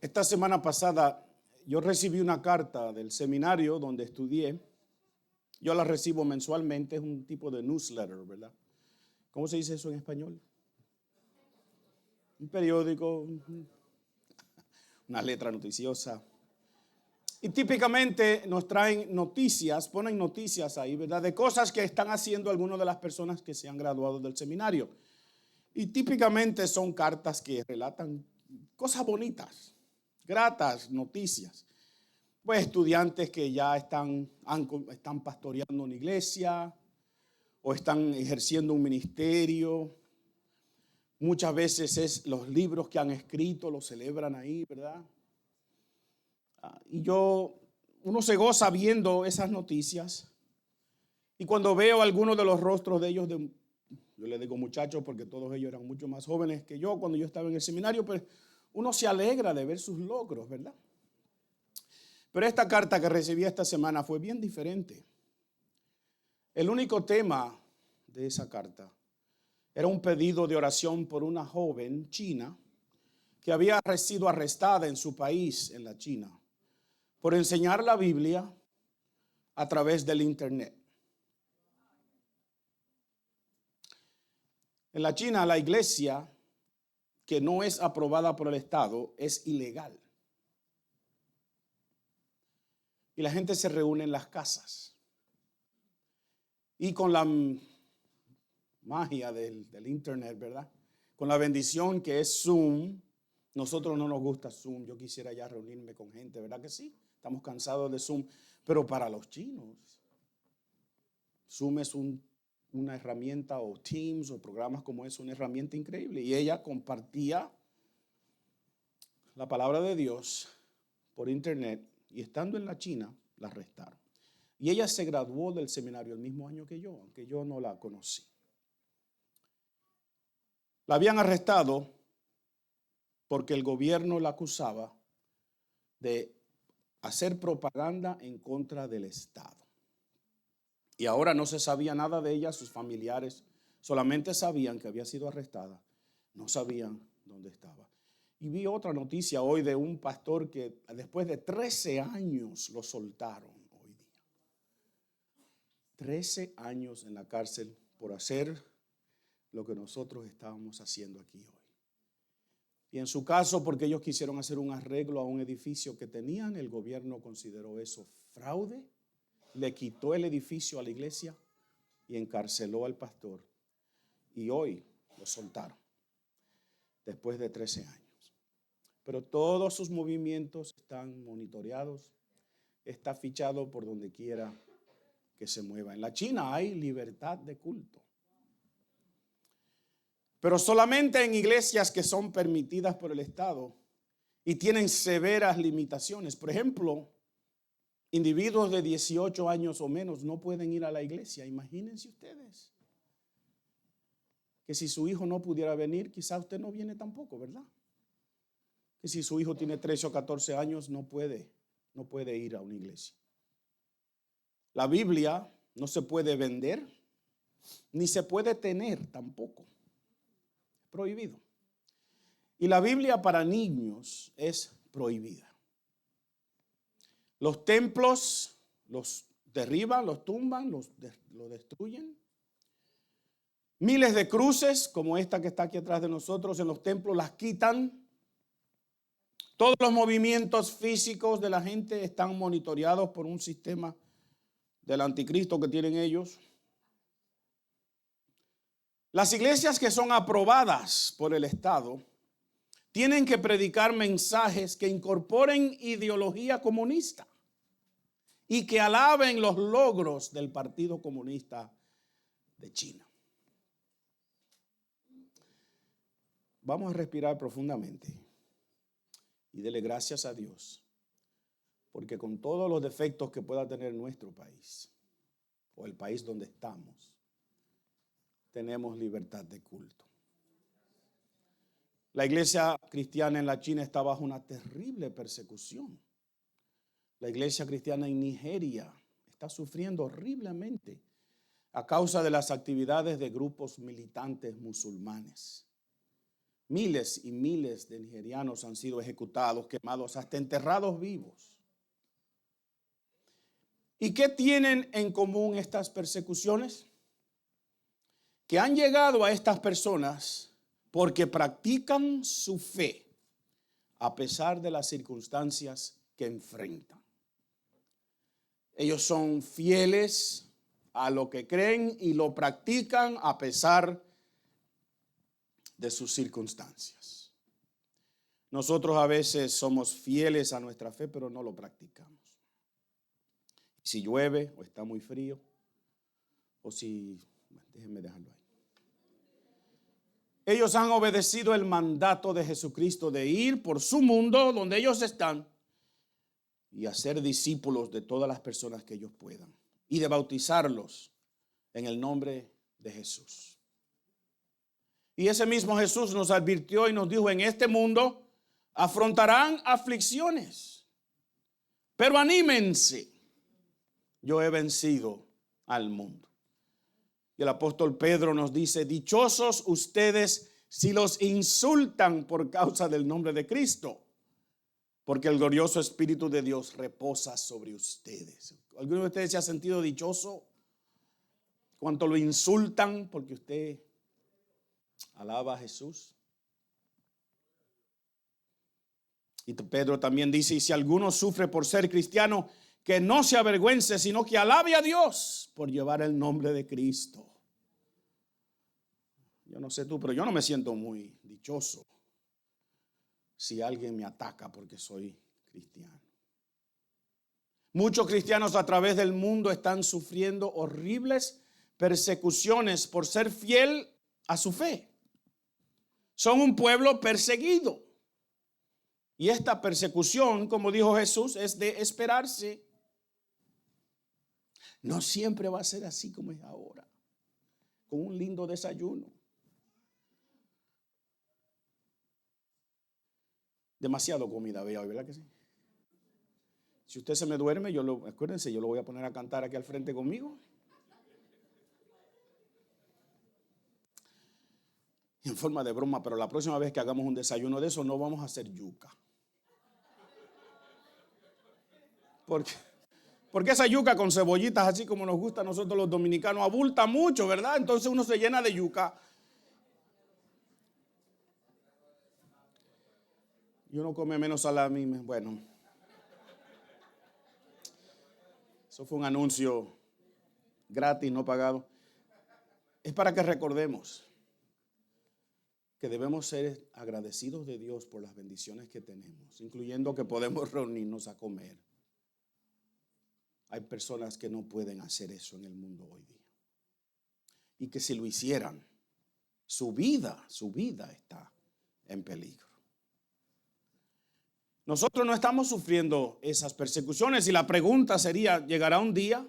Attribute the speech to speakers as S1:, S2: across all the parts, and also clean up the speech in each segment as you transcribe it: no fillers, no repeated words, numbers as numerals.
S1: Esta semana pasada yo recibí una carta del seminario donde estudié. Yo la recibo mensualmente, es un tipo de newsletter, ¿verdad? ¿Cómo se dice eso en español? Un periódico, una letra noticiosa. Y típicamente nos traen noticias, ponen noticias ahí, ¿verdad? De cosas que están haciendo algunas de las personas que se han graduado del seminario. Y típicamente son cartas que relatan cosas bonitas, gratas noticias. Pues estudiantes que ya están pastoreando una iglesia o están ejerciendo un ministerio. Muchas veces es los libros que han escrito, los celebran ahí, ¿verdad? Y uno se goza viendo esas noticias. Y cuando veo algunos de los rostros de ellos, yo les digo muchachos porque todos ellos eran mucho más jóvenes que yo cuando yo estaba en el seminario, pues uno se alegra de ver sus logros, ¿verdad? Pero esta carta que recibí esta semana fue bien diferente. El único tema de esa carta era un pedido de oración por una joven china que había sido arrestada en su país, en la China, por enseñar la Biblia a través del internet. En la China, la iglesia que no es aprobada por el Estado es ilegal. Y la gente se reúne en las casas. Y con la magia del internet, ¿verdad? Con la bendición que es Zoom. Nosotros no nos gusta Zoom. Yo quisiera ya reunirme con gente, ¿verdad que sí? Estamos cansados de Zoom. Pero para los chinos, Zoom es una herramienta, o Teams o programas como es una herramienta increíble. Y ella compartía la palabra de Dios por internet y estando en la China la arrestaron. Y ella se graduó del seminario el mismo año que yo, aunque yo no la conocí. La habían arrestado porque el gobierno la acusaba de hacer propaganda en contra del Estado. Y ahora no se sabía nada de ella, sus familiares solamente sabían que había sido arrestada, no sabían dónde estaba. Y vi otra noticia hoy de un pastor que después de 13 años lo soltaron hoy día. 13 años en la cárcel por hacer lo que nosotros estábamos haciendo aquí hoy. Y en su caso, porque ellos quisieron hacer un arreglo a un edificio que tenían, el gobierno consideró eso fraude, le quitó el edificio a la iglesia y encarceló al pastor. Y hoy lo soltaron, después de 13 años. Pero todos sus movimientos están monitoreados, está fichado por donde quiera que se mueva. En la China hay libertad de culto, pero solamente en iglesias que son permitidas por el Estado y tienen severas limitaciones. Por ejemplo, individuos de 18 años o menos no pueden ir a la iglesia. Imagínense ustedes que si su hijo no pudiera venir, quizá usted no viene tampoco, ¿verdad? Que si su hijo tiene 13 o 14 años no puede ir a una iglesia. La Biblia no se puede vender ni se puede tener tampoco. Es prohibido. Y la Biblia para niños es prohibida. Los templos los derriban, los tumban, los destruyen. Miles de cruces como esta que está aquí atrás de nosotros en los templos las quitan. Todos los movimientos físicos de la gente están monitoreados por un sistema del anticristo que tienen ellos. Las iglesias que son aprobadas por el Estado tienen que predicar mensajes que incorporen ideología comunista y que alaben los logros del Partido Comunista de China. Vamos a respirar profundamente y dele gracias a Dios, porque con todos los defectos que pueda tener nuestro país o el país donde estamos, tenemos libertad de culto. La iglesia cristiana en la China está bajo una terrible persecución. La iglesia cristiana en Nigeria está sufriendo horriblemente a causa de las actividades de grupos militantes musulmanes. Miles y miles de nigerianos han sido ejecutados, quemados, hasta enterrados vivos. ¿Y qué tienen en común estas persecuciones? Que han llegado a estas personas porque practican su fe a pesar de las circunstancias que enfrentan. Ellos son fieles a lo que creen y lo practican a pesar de sus circunstancias. Nosotros a veces somos fieles a nuestra fe, pero no lo practicamos. Si llueve o está muy frío, o si, déjenme dejarlo ahí. Ellos han obedecido el mandato de Jesucristo de ir por su mundo donde ellos están y hacer discípulos de todas las personas que ellos puedan y de bautizarlos en el nombre de Jesús. Y ese mismo Jesús nos advirtió y nos dijo: en este mundo afrontarán aflicciones, pero anímense, yo he vencido al mundo. Y el apóstol Pedro nos dice: dichosos ustedes si los insultan por causa del nombre de Cristo, porque el glorioso Espíritu de Dios reposa sobre ustedes. ¿Alguno de ustedes se ha sentido dichoso cuando lo insultan porque usted alaba a Jesús? Y Pedro también dice: y si alguno sufre por ser cristiano, que no se avergüence, sino que alabe a Dios por llevar el nombre de Cristo. Yo no sé tú, pero yo no me siento muy dichoso si alguien me ataca porque soy cristiano. Muchos cristianos a través del mundo están sufriendo horribles persecuciones por ser fiel a su fe. Son un pueblo perseguido. Y esta persecución, como dijo Jesús, es de esperarse. No siempre va a ser así como es ahora, con un lindo desayuno. Demasiado comida había hoy, ¿verdad que sí? Si usted se me duerme, acuérdense, yo lo voy a poner a cantar aquí al frente conmigo. En forma de broma, pero la próxima vez que hagamos un desayuno de eso, no vamos a hacer yuca. Porque esa yuca con cebollitas, así como nos gusta a nosotros los dominicanos, abulta mucho, ¿verdad? Entonces uno se llena de yuca. Y uno come menos salami. Bueno, eso fue un anuncio gratis, no pagado. Es para que recordemos que debemos ser agradecidos de Dios por las bendiciones que tenemos, incluyendo que podemos reunirnos a comer. Hay personas que no pueden hacer eso en el mundo hoy día. Y que si lo hicieran, su vida está en peligro. Nosotros no estamos sufriendo esas persecuciones y la pregunta sería: ¿llegará un día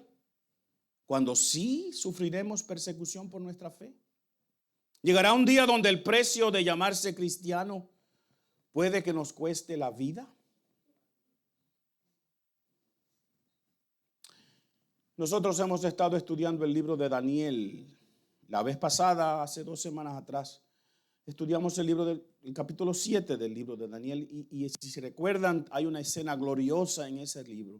S1: cuando sí sufriremos persecución por nuestra fe? ¿Llegará un día donde el precio de llamarse cristiano puede que nos cueste la vida? Nosotros hemos estado estudiando el libro de Daniel. La vez pasada, hace 2 semanas atrás, estudiamos el capítulo 7 del libro de Daniel. Y si se recuerdan, hay una escena gloriosa en ese libro,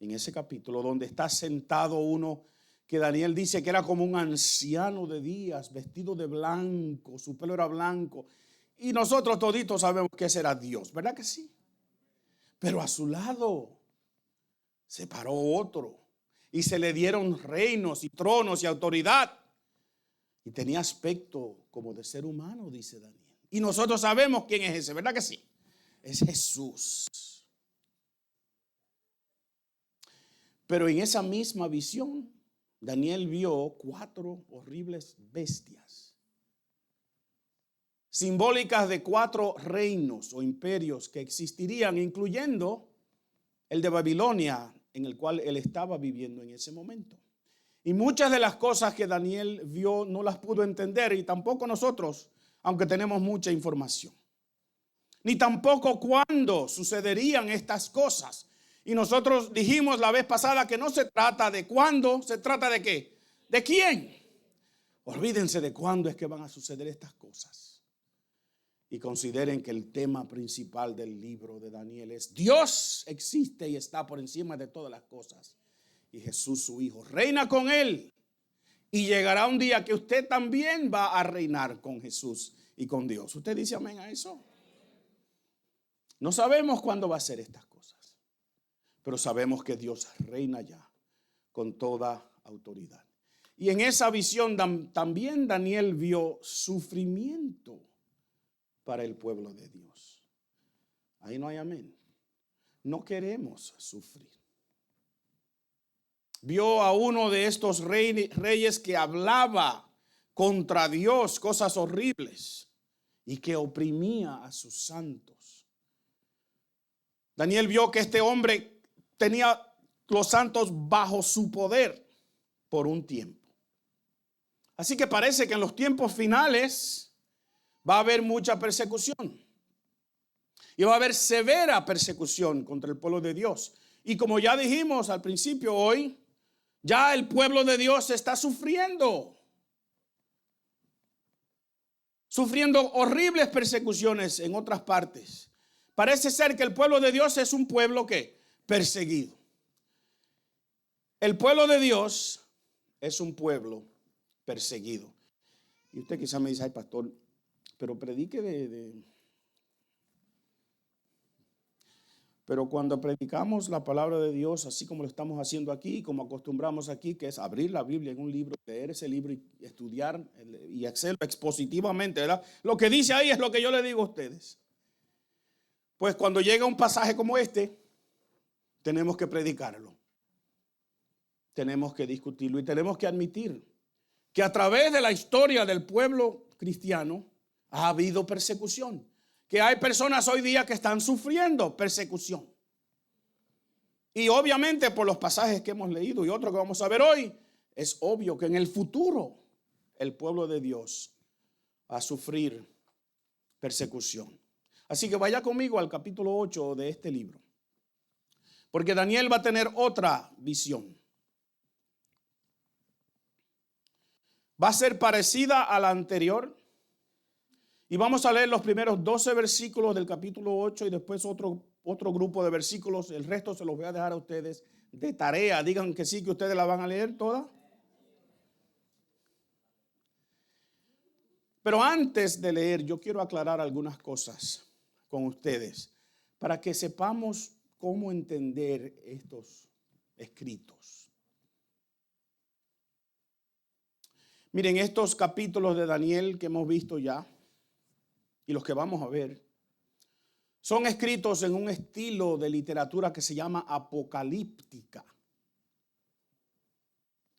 S1: en ese capítulo, donde está sentado uno que Daniel dice que era como un anciano de días, vestido de blanco, su pelo era blanco. Y nosotros toditos sabemos que ese era Dios, ¿verdad que sí? Pero a su lado se paró otro y se le dieron reinos y tronos y autoridad. Y tenía aspecto como de ser humano, dice Daniel. Y nosotros sabemos quién es ese, ¿verdad que sí? Es Jesús. Pero en esa misma visión, Daniel vio 4 horribles bestias, simbólicas de 4 reinos o imperios que existirían, incluyendo el de Babilonia, en el cual él estaba viviendo en ese momento. Y muchas de las cosas que Daniel vio no las pudo entender, y tampoco nosotros, aunque tenemos mucha información. Ni tampoco cuándo sucederían estas cosas. Y nosotros dijimos la vez pasada que no se trata de cuándo, se trata de qué, de quién. Olvídense de cuándo es que van a suceder estas cosas. y consideren que el tema principal del libro de Daniel es: Dios existe y está por encima de todas las cosas. Y Jesús, su Hijo, reina con Él. Y llegará un día que usted también va a reinar con Jesús y con Dios. ¿Usted dice amén a eso? No sabemos cuándo va a ser estas cosas, pero sabemos que Dios reina ya con toda autoridad. Y en esa visión también Daniel vio sufrimiento para el pueblo de Dios. Ahí no hay amén. No queremos sufrir. Vio a uno de estos reyes que hablaba contra Dios cosas horribles y que oprimía a sus santos. Daniel vio que este hombre tenía los santos bajo su poder por un tiempo. Así que parece que en los tiempos finales va a haber mucha persecución. Y va a haber severa persecución contra el pueblo de Dios. Y como ya dijimos al principio hoy, ya el pueblo de Dios está sufriendo horribles persecuciones en otras partes. Parece ser que el pueblo de Dios es un pueblo que perseguido. El pueblo de Dios es un pueblo perseguido. Y usted quizá me dice: ay, pastor, pero predique Pero cuando predicamos la palabra de Dios, así como lo estamos haciendo aquí, como acostumbramos aquí, que es abrir la Biblia en un libro, leer ese libro y estudiar y hacerlo expositivamente, ¿verdad? Lo que dice ahí es lo que yo le digo a ustedes. Pues cuando llega un pasaje como este, tenemos que predicarlo. Tenemos que discutirlo y tenemos que admitir que a través de la historia del pueblo cristiano ha habido persecución. Que hay personas hoy día que están sufriendo persecución. Y obviamente por los pasajes que hemos leído y otros que vamos a ver hoy, es obvio que en el futuro el pueblo de Dios va a sufrir persecución. Así que vaya conmigo al capítulo 8 de este libro. Porque Daniel va a tener otra visión. Va a ser parecida a la anterior. Y vamos a leer los primeros 12 versículos del capítulo 8 y después otro grupo de versículos. El resto se los voy a dejar a ustedes de tarea. Digan que sí, que ustedes la van a leer toda. Pero antes de leer, yo quiero aclarar algunas cosas con ustedes para que sepamos cómo entender estos escritos. Miren, estos capítulos de Daniel que hemos visto ya y los que vamos a ver, son escritos en un estilo de literatura que se llama apocalíptica.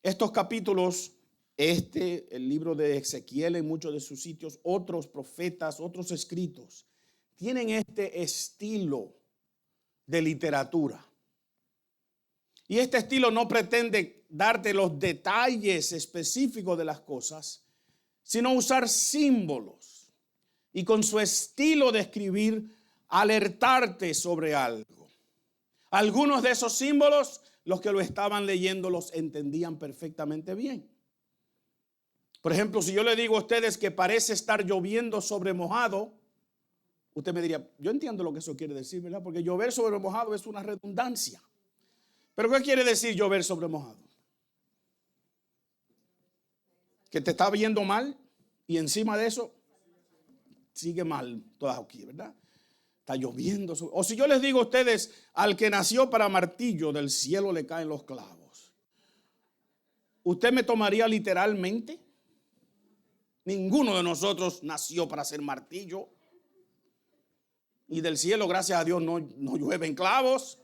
S1: Estos capítulos, el libro de Ezequiel en muchos de sus sitios, otros profetas, otros escritos, tienen este estilo de literatura. Y este estilo no pretende darte los detalles específicos de las cosas, sino usar símbolos. Y con su estilo de escribir, alertarte sobre algo. Algunos de esos símbolos, los que lo estaban leyendo los entendían perfectamente bien. Por ejemplo, si yo le digo a ustedes que parece estar lloviendo sobre mojado, usted me diría: yo entiendo lo que eso quiere decir, ¿verdad? Porque llover sobre mojado es una redundancia. ¿Pero qué quiere decir llover sobre mojado? Que te está viendo mal y encima de eso sigue mal todo aquí, ¿verdad? Está lloviendo. O si yo les digo a ustedes: al que nació para martillo, del cielo le caen los clavos. ¿Usted me tomaría literalmente? Ninguno de nosotros nació para ser martillo. Y del cielo, gracias a Dios, no llueven clavos.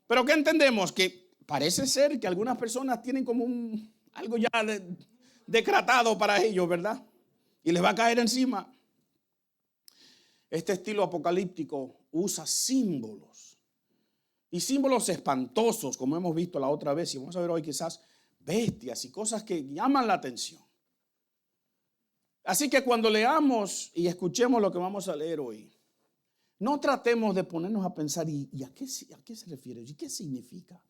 S1: Pero ¿qué entendemos? Que parece ser que algunas personas tienen como algo ya decretado para ellos, ¿verdad? Y les va a caer encima. Este estilo apocalíptico usa símbolos. Y símbolos espantosos, como hemos visto la otra vez. Y vamos a ver hoy quizás bestias y cosas que llaman la atención. Así que cuando leamos y escuchemos lo que vamos a leer hoy, no tratemos de ponernos a pensar: ¿y a qué se refiere? ¿Y qué significa?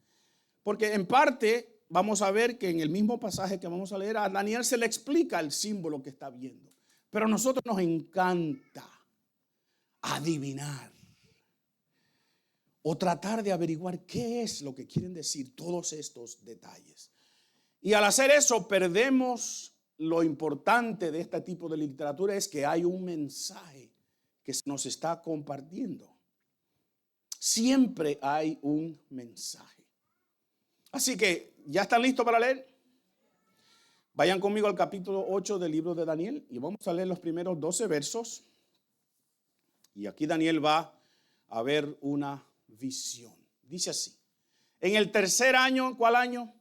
S1: Porque en parte vamos a ver que en el mismo pasaje que vamos a leer, a Daniel se le explica el símbolo que está viendo. Pero a nosotros nos encanta adivinar o tratar de averiguar qué es lo que quieren decir todos estos detalles. Y al hacer eso perdemos lo importante de este tipo de literatura, es que hay un mensaje que se nos está compartiendo. Siempre hay un mensaje. Así que, ¿ya están listos para leer? Vayan conmigo al capítulo 8 del libro de Daniel y vamos a leer los primeros 12 versos. Y aquí Daniel va a ver una visión. Dice así: en el tercer año, ¿cuál año?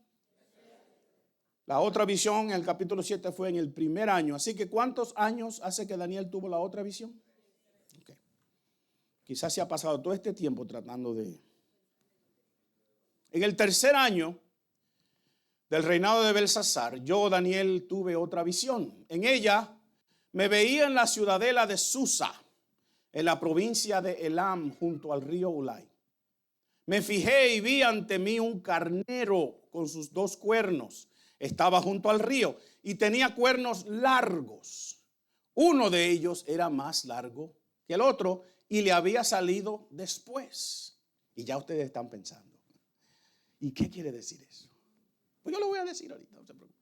S1: La otra visión en el capítulo 7 fue en el primer año. Así que ¿cuántos años hace que Daniel tuvo la otra visión? Okay. Quizás se ha pasado todo este tiempo tratando de... En el tercer año del reinado de Belsasar, yo, Daniel, tuve otra visión. En ella me veía en la ciudadela de Susa, en la provincia de Elam, junto al río Ulai. Me fijé y vi ante mí un carnero con sus 2 cuernos. Estaba junto al río y tenía cuernos largos. Uno de ellos era más largo que el otro y le había salido después. Y ya ustedes están pensando, ¿y qué quiere decir eso? Pues yo lo voy a decir ahorita, no se preocupen.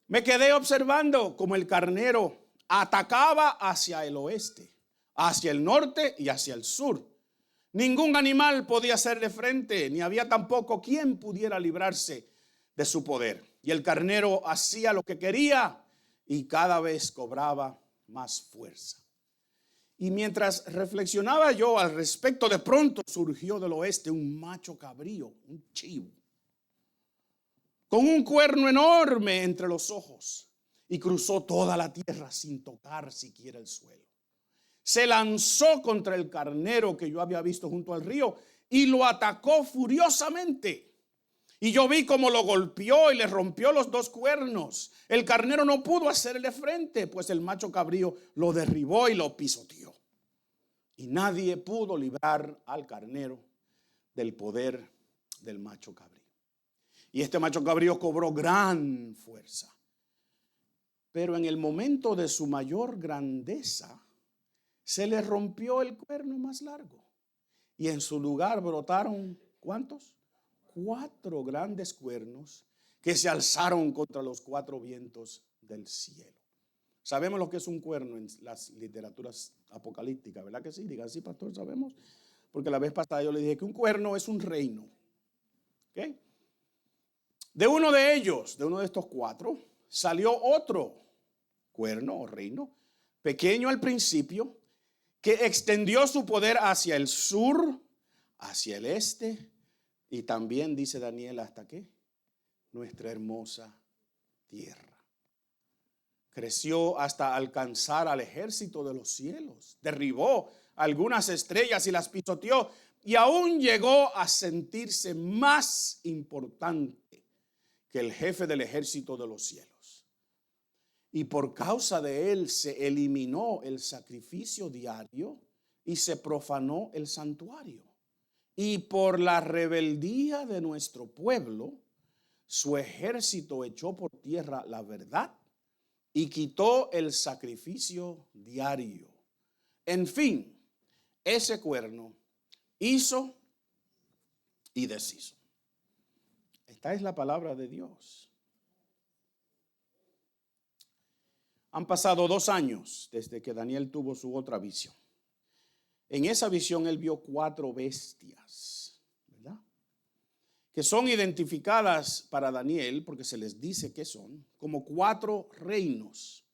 S1: Me quedé observando como el carnero atacaba hacia el oeste, hacia el norte y hacia el sur. Ningún animal podía hacerle frente, ni había tampoco quien pudiera librarse de su poder. Y el carnero hacía lo que quería y cada vez cobraba más fuerza. Y mientras reflexionaba yo al respecto, de pronto surgió del oeste un macho cabrío, un chivo, con un cuerno enorme entre los ojos, y cruzó toda la tierra sin tocar siquiera el suelo. Se lanzó contra el carnero que yo había visto junto al río y lo atacó furiosamente. Y yo vi cómo lo golpeó y le rompió los 2 cuernos. El carnero no pudo hacerle frente, pues el macho cabrío lo derribó y lo pisoteó. Y nadie pudo librar al carnero del poder del macho cabrío. Y este macho cabrío cobró gran fuerza. Pero en el momento de su mayor grandeza, se le rompió el cuerno más largo. Y en su lugar brotaron, ¿cuántos? 4 grandes cuernos que se alzaron contra los 4 vientos del cielo. Sabemos lo que es un cuerno en las literaturas apocalípticas, ¿verdad que sí? Digan, sí, pastor, sabemos. Porque la vez pasada yo le dije que un cuerno es un reino. ¿Okay? De uno de ellos, de uno de estos 4, salió otro cuerno o reino, pequeño al principio, que extendió su poder hacia el sur, hacia el este, y también, dice Daniel, ¿hasta qué? Nuestra hermosa tierra. Creció hasta alcanzar al ejército de los cielos. Derribó algunas estrellas y las pisoteó. Y aún llegó a sentirse más importante que el jefe del ejército de los cielos. Y por causa de él se eliminó el sacrificio diario y se profanó el santuario. Y por la rebeldía de nuestro pueblo, su ejército echó por tierra la verdad y quitó el sacrificio diario. En fin, ese cuerno hizo y deshizo. Esta es la palabra de Dios. Han pasado 2 años desde que Daniel tuvo su otra visión. En esa visión él vio 4 bestias, ¿verdad? Que son identificadas para Daniel, porque se les dice que son, como 4 reinos.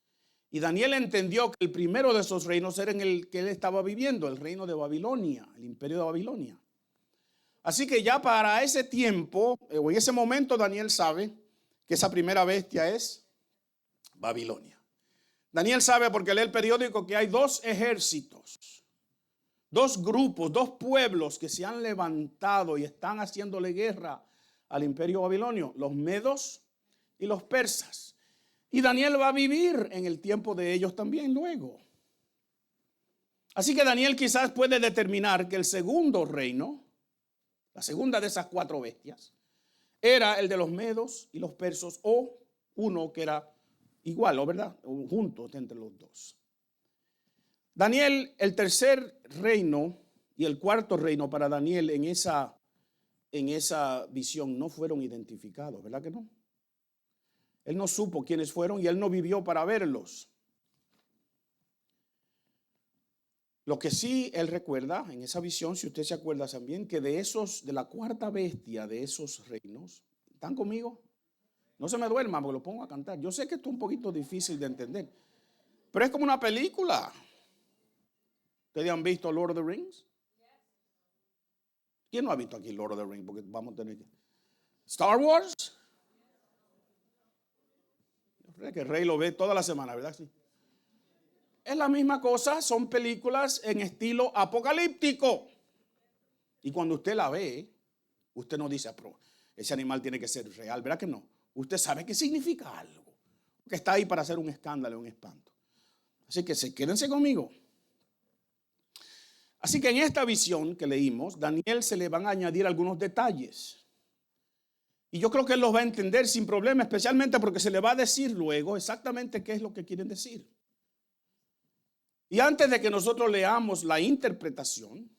S1: Y Daniel entendió que el primero de esos reinos era en el que él estaba viviendo, el reino de Babilonia, el imperio de Babilonia. Así que ya para ese tiempo, o en ese momento, Daniel sabe que esa primera bestia es Babilonia. Daniel sabe, porque lee el periódico, que hay 2 ejércitos, 2 grupos, 2 pueblos que se han levantado y están haciéndole guerra al imperio babilonio, los medos y los persas. Y Daniel va a vivir en el tiempo de ellos también luego. Así que Daniel quizás puede determinar que el segundo reino, la segunda de esas 4 bestias, era el de los medos y los persas, o uno que era igual, ¿o verdad? Juntos entre los 2. Daniel, el tercer reino y el cuarto reino para Daniel en esa visión no fueron identificados, ¿verdad que no? Él no supo quiénes fueron y él no vivió para verlos. Lo que sí él recuerda en esa visión, si usted se acuerda también, que de la cuarta bestia de esos reinos, ¿están conmigo? No se me duerman porque lo pongo a cantar. Yo sé que esto es un poquito difícil de entender, pero es como una película. ¿Ustedes han visto Lord of the Rings? ¿Quién no ha visto aquí Lord of the Rings? Porque vamos a tener que... Star Wars. Yo creo que el rey lo ve toda la semana, ¿verdad? Sí. Es la misma cosa, son películas en estilo apocalíptico. Y cuando usted la ve, usted no dice, pero ese animal tiene que ser real, ¿verdad que no? Usted sabe que significa algo, que está ahí para hacer un escándalo, un espanto. Así que quédense conmigo. Así que en esta visión que leímos, Daniel se le van a añadir algunos detalles. Y yo creo que él los va a entender sin problema, especialmente porque se le va a decir luego exactamente qué es lo que quieren decir. Y antes de que nosotros leamos la interpretación,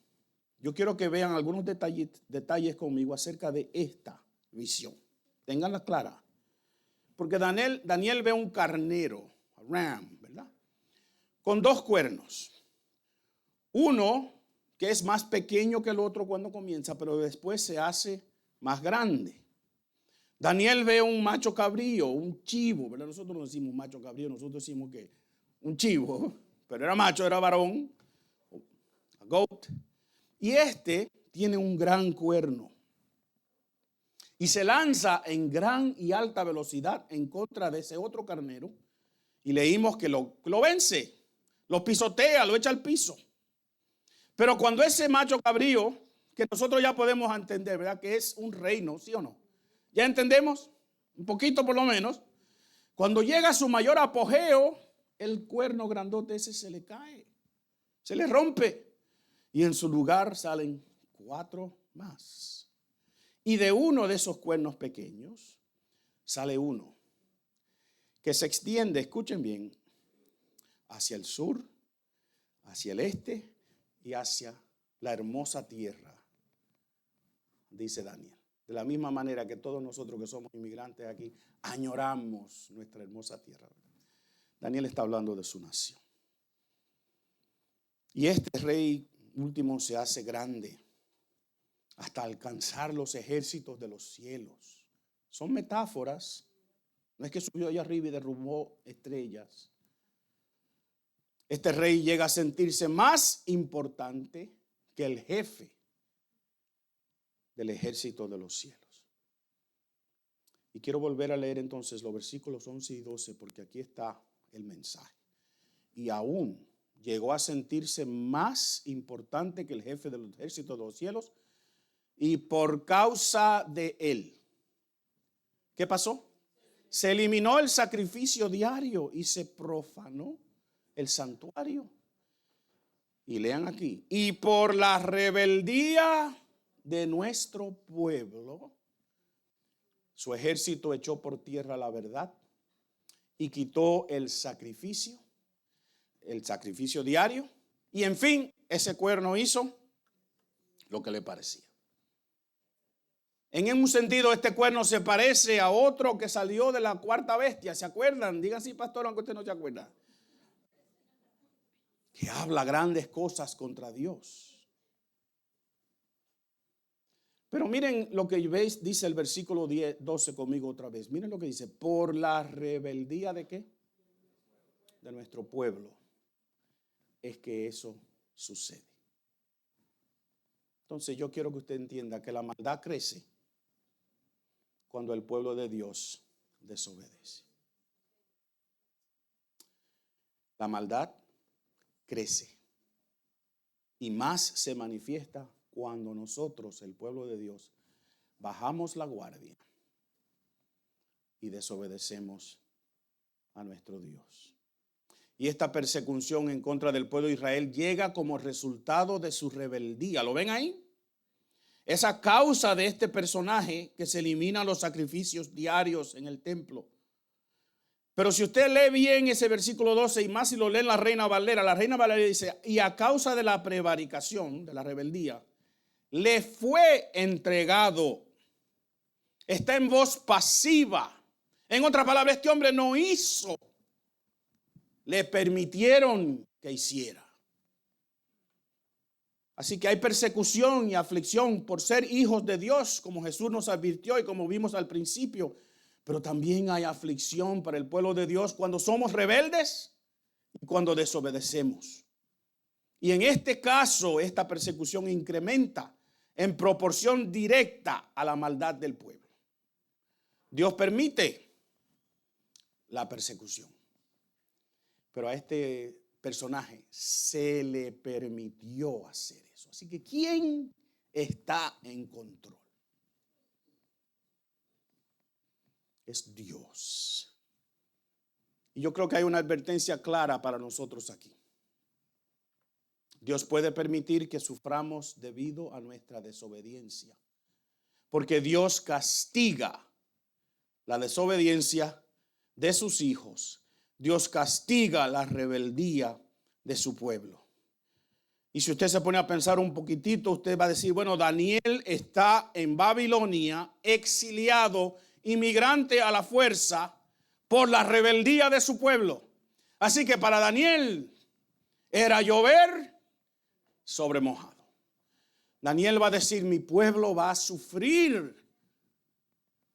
S1: yo quiero que vean algunos detalles conmigo acerca de esta visión. Ténganla clara. Porque Daniel ve un carnero, ram, ¿verdad? Con dos cuernos. Uno que es más pequeño que el otro cuando comienza, pero después se hace más grande. Daniel ve un macho cabrío, un chivo, ¿verdad? Nosotros no decimos macho cabrío, nosotros decimos que un chivo, pero era macho, era varón, a goat. Y este tiene un gran cuerno y se lanza en gran y alta velocidad en contra de ese otro carnero. Y leímos que lo vence, lo pisotea, lo echa al piso. Pero cuando ese macho cabrío, que nosotros ya podemos entender, ¿verdad? Que es un reino, ¿sí o no? ¿Ya entendemos? Un poquito por lo menos. Cuando llega a su mayor apogeo, el cuerno grandote ese se le cae, se le rompe. Y en su lugar salen 4 más. Y de uno de esos cuernos pequeños sale uno que se extiende, escuchen bien, hacia el sur, hacia el este y hacia la hermosa tierra, dice Daniel. De la misma manera que todos nosotros que somos inmigrantes aquí añoramos nuestra hermosa tierra. Daniel está hablando de su nación. Y este rey último se hace grande hasta alcanzar los ejércitos de los cielos. Son metáforas. No es que subió allá arriba y derrumbó estrellas. Este rey llega a sentirse más importante que el jefe del ejército de los cielos. Y quiero volver a leer entonces los versículos 11 y 12 porque aquí está el mensaje. Y aún llegó a sentirse más importante que el jefe del ejército de los cielos y por causa de él. ¿Qué pasó? Se eliminó el sacrificio diario y se profanó el santuario. Y lean aquí. Y por la rebeldía de nuestro pueblo, su ejército echó por tierra la verdad y quitó el sacrificio diario. Y en fin, ese cuerno hizo lo que le parecía. En un sentido, este cuerno se parece a otro que salió de la cuarta bestia. ¿Se acuerdan? Digan sí, pastor, aunque usted no se acuerda. Que habla grandes cosas contra Dios. Pero miren lo que veis, dice el versículo 12 conmigo otra vez. Miren lo que dice. Por la rebeldía de ¿qué? De nuestro pueblo. Es que eso sucede. Entonces yo quiero que usted entienda que la maldad crece cuando el pueblo de Dios desobedece. La maldad crece y más se manifiesta cuando nosotros, el pueblo de Dios, bajamos la guardia y desobedecemos a nuestro Dios. Y esta persecución en contra del pueblo de Israel llega como resultado de su rebeldía. ¿Lo ven ahí? Es a causa de este personaje que se eliminan los sacrificios diarios en el templo. Pero si usted lee bien ese versículo 12 y más si lo lee en la Reina Valera dice, y a causa de la prevaricación, de la rebeldía, le fue entregado. Está en voz pasiva. En otras palabras, este hombre no hizo. Le permitieron que hiciera. Así que hay persecución y aflicción por ser hijos de Dios, como Jesús nos advirtió y como vimos al principio. Pero también hay aflicción para el pueblo de Dios cuando somos rebeldes y cuando desobedecemos. Y en este caso, esta persecución incrementa en proporción directa a la maldad del pueblo. Dios permite la persecución. Pero a este personaje se le permitió hacer eso. Así que ¿quién está en control? Es Dios. Y yo creo que hay una advertencia clara para nosotros aquí. Dios puede permitir que suframos debido a nuestra desobediencia, porque Dios castiga la desobediencia de sus hijos. Dios castiga la rebeldía de su pueblo. Y si usted se pone a pensar un poquitito, usted va a decir, bueno, Daniel está en Babilonia, exiliado, inmigrante a la fuerza por la rebeldía de su pueblo. Así que para Daniel era llover sobre mojado. Daniel va a decir, mi pueblo va a sufrir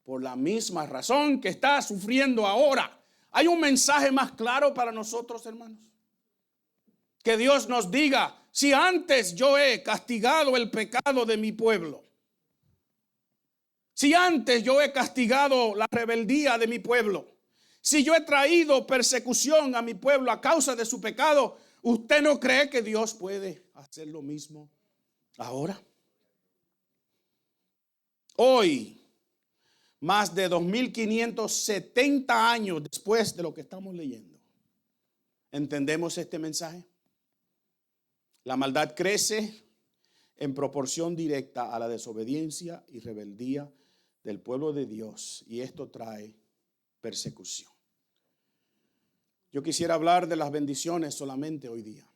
S1: por la misma razón que está sufriendo ahora. ¿Hay un mensaje más claro para nosotros, hermanos? Que Dios nos diga, si antes yo he castigado el pecado de mi pueblo, si antes yo he castigado la rebeldía de mi pueblo, si yo he traído persecución a mi pueblo a causa de su pecado, ¿usted no cree que Dios puede hacer lo mismo ahora? Hoy, más de 2570 años después de lo que estamos leyendo, ¿entendemos este mensaje? La maldad crece en proporción directa a la desobediencia y rebeldía del pueblo de Dios, y esto trae persecución. Yo quisiera hablar de las bendiciones solamente hoy día.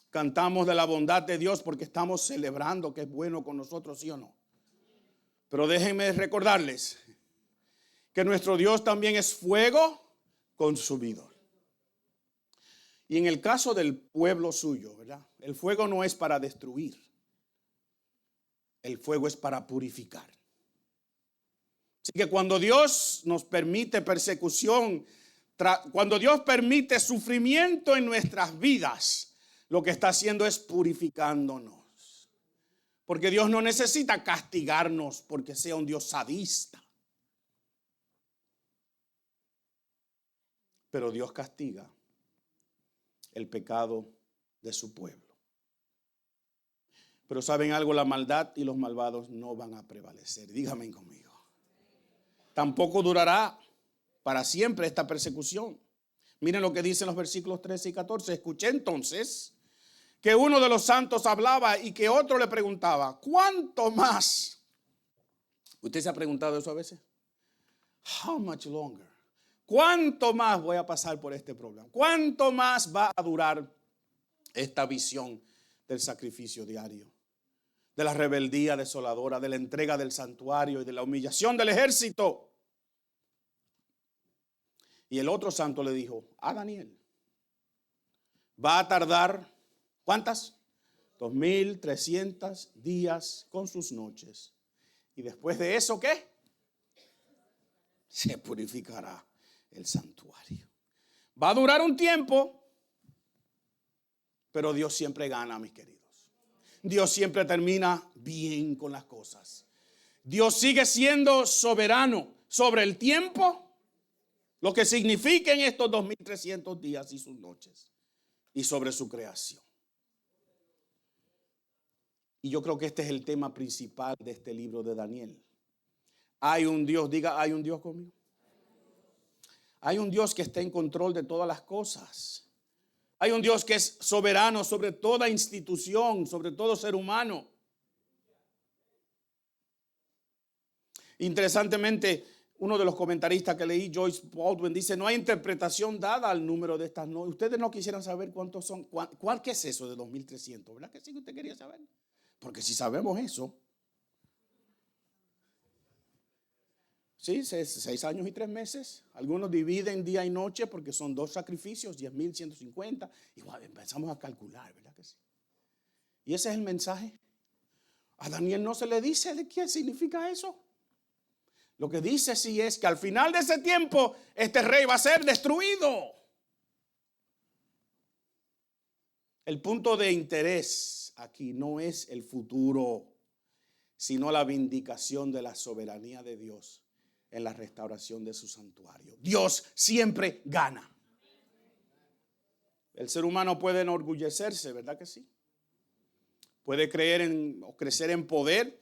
S1: Cantamos de la bondad de Dios porque estamos celebrando que es bueno con nosotros, ¿sí o no? Pero déjenme recordarles que nuestro Dios también es fuego consumidor. Y en el caso del pueblo suyo, ¿verdad? El fuego no es para destruir. El fuego es para purificar. Así que cuando Dios nos permite persecución, cuando Dios permite sufrimiento en nuestras vidas, lo que está haciendo es purificándonos. Porque Dios no necesita castigarnos porque sea un Dios sadista. Pero Dios castiga el pecado de su pueblo. Pero ¿saben algo? La maldad y los malvados no van a prevalecer. Díganme conmigo. Tampoco durará para siempre esta persecución. Miren lo que dicen los versículos 13 y 14. Escuché entonces que uno de los santos hablaba y que otro le preguntaba, ¿cuánto más? ¿Usted se ha preguntado eso a veces? How much longer? ¿Cuánto más voy a pasar por este problema? ¿Cuánto más va a durar esta visión del sacrificio diario? De la rebeldía desoladora, de la entrega del santuario y de la humillación del ejército. Y el otro santo le dijo a Daniel, va a tardar, ¿cuántas? 2300 días con sus noches. Y después de eso, ¿qué? Se purificará el santuario. Va a durar un tiempo, pero Dios siempre gana, mis queridos. Dios siempre termina bien con las cosas. Dios sigue siendo soberano sobre el tiempo, lo que significa en estos 2300 días y sus noches, y sobre su creación. Y yo creo que este es el tema principal de este libro de Daniel. Hay un Dios, diga, hay un Dios conmigo. Hay un Dios que está en control de todas las cosas. Hay un Dios que es soberano sobre toda institución, sobre todo ser humano. Interesantemente, Uno de los comentaristas que leí, Joyce Baldwin, dice, no hay interpretación dada al número de estas noches. Ustedes no quisieran saber cuántos son, ¿qué es eso de 2300? ¿Verdad que sí que usted quería saber? Porque si sabemos eso, sí, 6 años y 3 meses. Algunos dividen día y noche porque son 2 sacrificios, 10,150. Igual empezamos a calcular, ¿verdad que sí? Y ese es el mensaje. A Daniel no se le dice de qué significa eso. Lo que dice sí es que al final de ese tiempo este rey va a ser destruido. El punto de interés aquí no es el futuro, sino la vindicación de la soberanía de Dios en la restauración de su santuario. Dios siempre gana. El ser humano puede enorgullecerse, ¿verdad que sí? Puede creer o crecer en poder,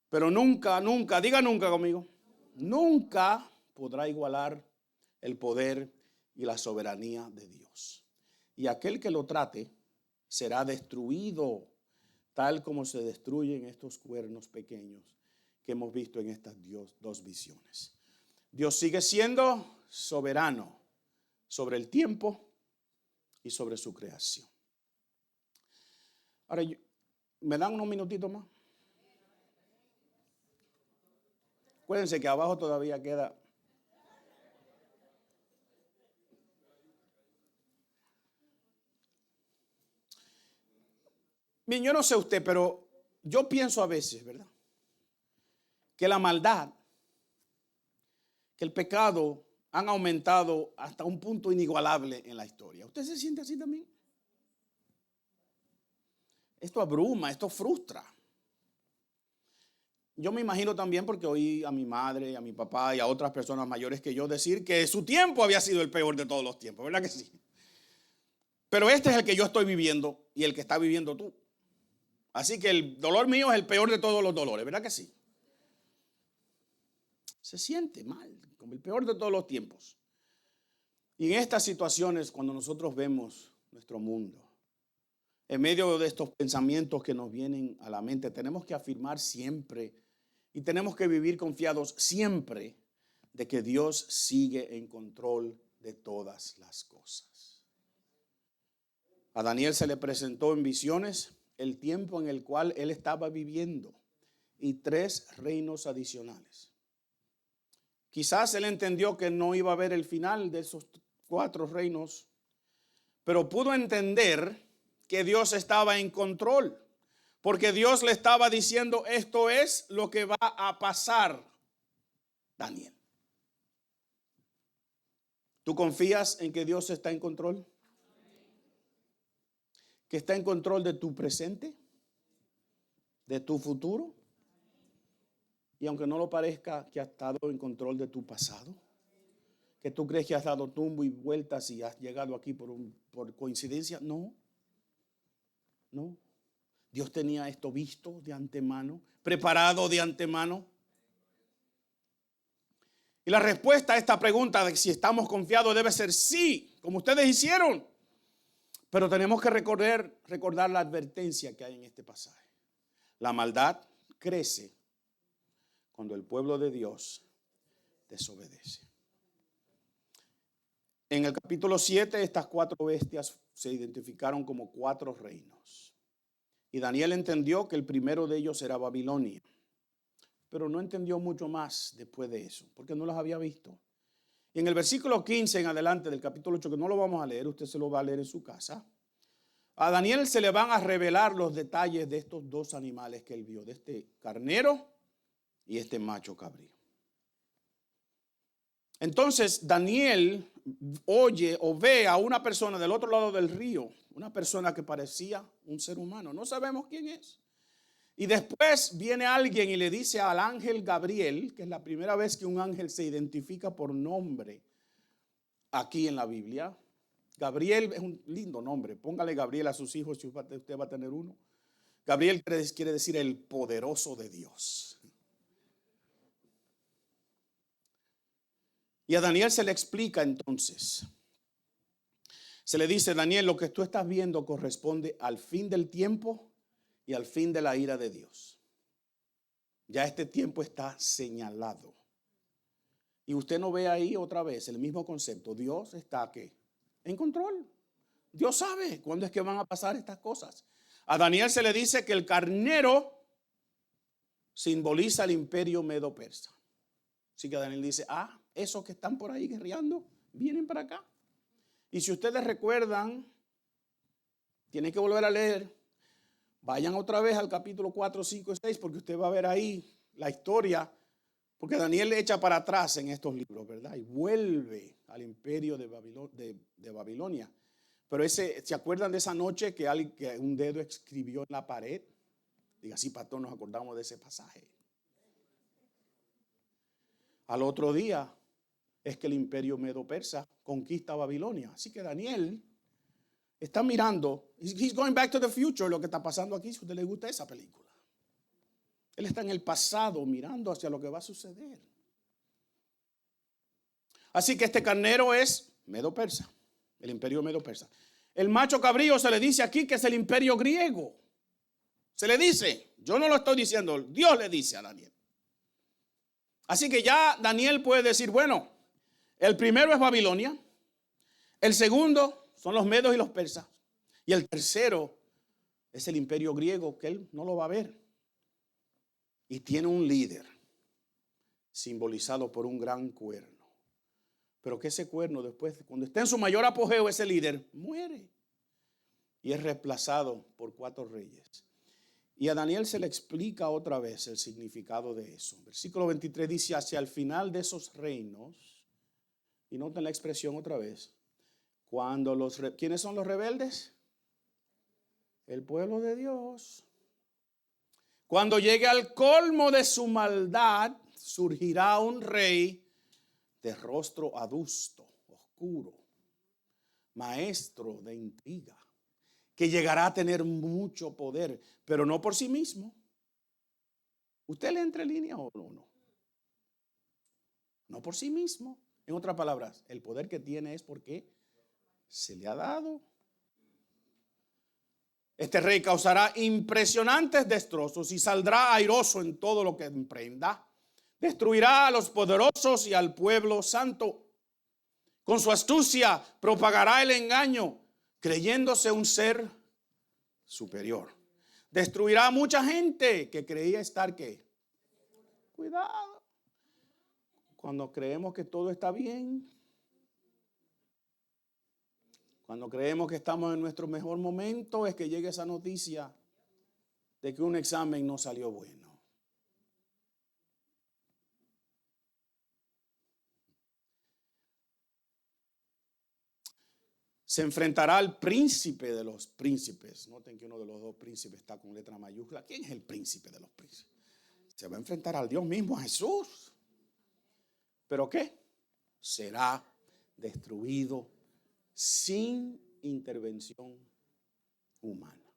S1: pero nunca, diga nunca conmigo, nunca podrá igualar el poder y la soberanía de Dios. Y aquel que lo trate será destruido, tal como se destruyen estos cuernos pequeños que hemos visto en estas 2 visiones. Dios sigue siendo soberano sobre el tiempo y sobre su creación. Ahora, ¿me dan unos minutitos más? Acuérdense que abajo todavía queda. Bien, yo no sé usted, pero yo pienso a veces, ¿verdad?, que la maldad, que el pecado han aumentado hasta un punto inigualable en la historia. ¿Usted se siente así también? Esto abruma, esto frustra. Yo me imagino también porque oí a mi madre, a mi papá y a otras personas mayores que yo decir que su tiempo había sido el peor de todos los tiempos, ¿verdad que sí? Pero este es el que yo estoy viviendo y el que está viviendo tú. Así que el dolor mío es el peor de todos los dolores, ¿verdad que sí? Se siente mal, como el peor de todos los tiempos. Y en estas situaciones, cuando nosotros vemos nuestro mundo, en medio de estos pensamientos que nos vienen a la mente, tenemos que afirmar siempre y tenemos que vivir confiados siempre de que Dios sigue en control de todas las cosas. A Daniel se le presentó en visiones el tiempo en el cual él estaba viviendo y 3 reinos adicionales. Quizás él entendió que no iba a haber el final de esos 4 reinos, pero pudo entender que Dios estaba en control, porque Dios le estaba diciendo, esto es lo que va a pasar, Daniel. ¿Tú confías en que Dios está en control? ¿Que está en control de tu presente, de tu futuro? Y aunque no lo parezca, que ha estado en control de tu pasado, que tú crees que has dado tumbo y vueltas y has llegado aquí por coincidencia. No. Dios tenía esto visto de antemano, preparado de antemano. Y la respuesta a esta pregunta de si estamos confiados debe ser sí, como ustedes hicieron. Pero tenemos que recordar la advertencia que hay en este pasaje. La maldad crece cuando el pueblo de Dios desobedece. En el capítulo 7, estas 4 bestias se identificaron como 4 reinos. Y Daniel entendió que el primero de ellos era Babilonia. Pero no entendió mucho más después de eso, porque no las había visto. Y en el versículo 15 en adelante del capítulo 8, que no lo vamos a leer, usted se lo va a leer en su casa, a Daniel se le van a revelar los detalles de estos 2 animales que él vio, de este carnero y este macho cabrío. Entonces Daniel oye o ve a una persona del otro lado del río, una persona que parecía un ser humano, no sabemos quién es. Y después viene alguien y le dice al ángel Gabriel, que es la primera vez que un ángel se identifica por nombre aquí en la Biblia. Gabriel es un lindo nombre, póngale Gabriel a sus hijos si usted va a tener uno. Gabriel quiere decir el poderoso de Dios. Y a Daniel se le explica entonces. Se le dice, Daniel, lo que tú estás viendo corresponde al fin del tiempo y al fin de la ira de Dios. Ya este tiempo está señalado. Y usted no ve ahí otra vez el mismo concepto. Dios está aquí en control. Dios sabe cuándo es que van a pasar estas cosas. A Daniel se le dice que el carnero simboliza el imperio medo-persa. Así que Daniel dice, esos que están por ahí guerreando, vienen para acá. Y si ustedes recuerdan, tienen que volver a leer, vayan otra vez al capítulo 4, 5 y 6, porque usted va a ver ahí la historia, porque Daniel le echa para atrás en estos libros, ¿verdad? Y vuelve al imperio de Babilonia. Pero ¿se acuerdan de esa noche que un dedo escribió en la pared? Diga, sí, pastor, nos acordamos de ese pasaje. Al otro día es que el imperio medo-persa conquista Babilonia. Así que Daniel está mirando, he's going back to the future, lo que está pasando aquí, si a usted le gusta esa película. Él está en el pasado mirando hacia lo que va a suceder. Así que este carnero es medo-persa, el imperio medo-persa. El macho cabrío se le dice aquí que es el imperio griego. Se le dice, yo no lo estoy diciendo, Dios le dice a Daniel. Así que ya Daniel puede decir, bueno, el primero es Babilonia, el segundo son los medos y los persas, y el tercero es el imperio griego, que él no lo va a ver. Y tiene un líder simbolizado por un gran cuerno. Pero que ese cuerno después, cuando esté en su mayor apogeo, ese líder muere y es reemplazado por 4 reyes. Y a Daniel se le explica otra vez el significado de eso. Versículo 23 dice, hacia el final de esos reinos, y noten la expresión otra vez, cuando ¿quiénes son los rebeldes? El pueblo de Dios. Cuando llegue al colmo de su maldad, surgirá un rey de rostro adusto, oscuro, maestro de intriga, que llegará a tener mucho poder, pero no por sí mismo. ¿Usted le entre línea o no? No por sí mismo. En otras palabras, el poder que tiene es porque se le ha dado. Este rey causará impresionantes destrozos y saldrá airoso en todo lo que emprenda. Destruirá a los poderosos y al pueblo santo. Con su astucia propagará el engaño, creyéndose un ser superior. Destruirá a mucha gente que creía estar ¿qué? Cuidado. Cuando creemos que todo está bien, cuando creemos que estamos en nuestro mejor momento, es que llegue esa noticia de que un examen no salió bueno. Se enfrentará al príncipe de los príncipes. Noten que uno de los 2 príncipes está con letra mayúscula. ¿Quién es el príncipe de los príncipes? Se va a enfrentar al Dios mismo, a Jesús. ¿Pero qué? Será destruido sin intervención humana.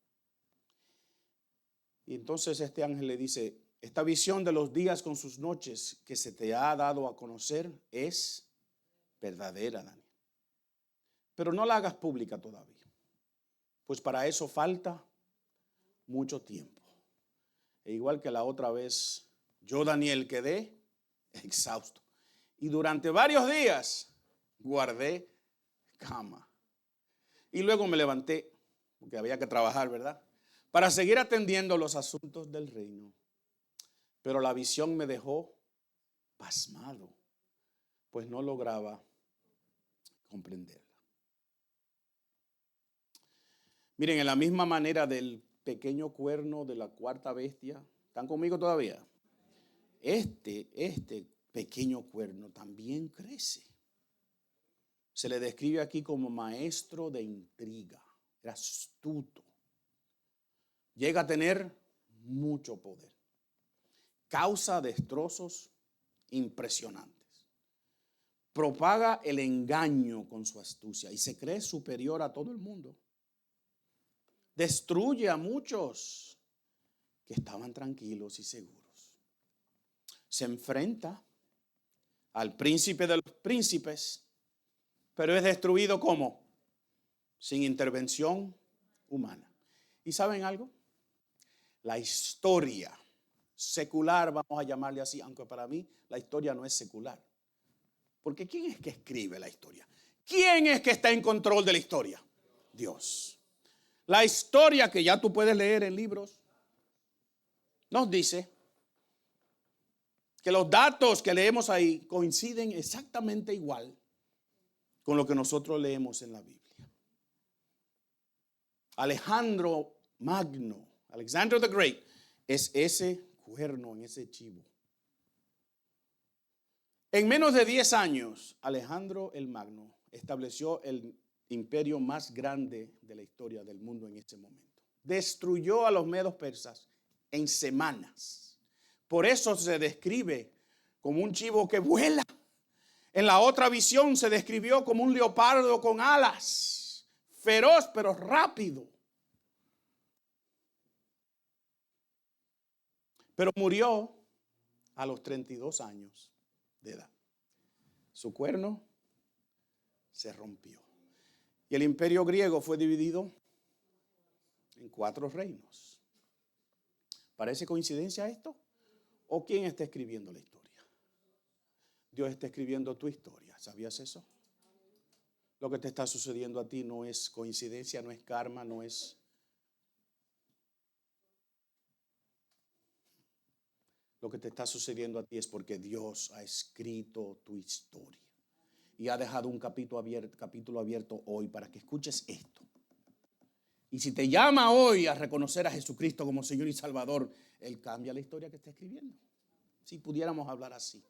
S1: Y entonces este ángel le dice, esta visión de los días con sus noches que se te ha dado a conocer es verdadera, Daniel. Pero no la hagas pública todavía, pues para eso falta mucho tiempo. E igual que la otra vez, yo, Daniel, quedé exhausto. Y durante varios días guardé cama. Y luego me levanté, porque había que trabajar, ¿verdad? Para seguir atendiendo los asuntos del reino. Pero la visión me dejó pasmado, pues no lograba comprenderla. Miren, en la misma manera del pequeño cuerno de la 4ª bestia, ¿están conmigo todavía? Este pequeño cuerno también crece. Se le describe aquí como maestro de intriga, era astuto. Llega a tener mucho poder. Causa destrozos impresionantes. Propaga el engaño con su astucia y se cree superior a todo el mundo. Destruye a muchos que estaban tranquilos y seguros. Se enfrenta al príncipe de los príncipes, pero es destruido ¿cómo? Sin intervención humana. ¿Y saben algo? La historia secular, vamos a llamarle así, aunque para mí la historia no es secular. Porque ¿quién es que escribe la historia? ¿Quién es que está en control de la historia? Dios. La historia que ya tú puedes leer en libros nos dice que los datos que leemos ahí coinciden exactamente igual con lo que nosotros leemos en la Biblia. Alejandro Magno, Alexander the Great, es ese cuerno en ese chivo. En menos de 10 años, Alejandro el Magno estableció el imperio más grande de la historia del mundo en ese momento. Destruyó a los medos persas en semanas. Por eso se describe como un chivo que vuela. En la otra visión se describió como un leopardo con alas, feroz pero rápido. Pero murió a los 32 años de edad. Su cuerno se rompió. Y el imperio griego fue dividido en 4 reinos. ¿Parece coincidencia esto? ¿O quién está escribiendo la historia? Dios está escribiendo tu historia. ¿Sabías eso? Lo que te está sucediendo a ti no es coincidencia, no es karma, no es... Lo que te está sucediendo a ti es porque Dios ha escrito tu historia. Y ha dejado un capítulo abierto hoy para que escuches esto. Y si te llama hoy a reconocer a Jesucristo como Señor y Salvador, Él cambia la historia que está escribiendo. Si pudiéramos hablar así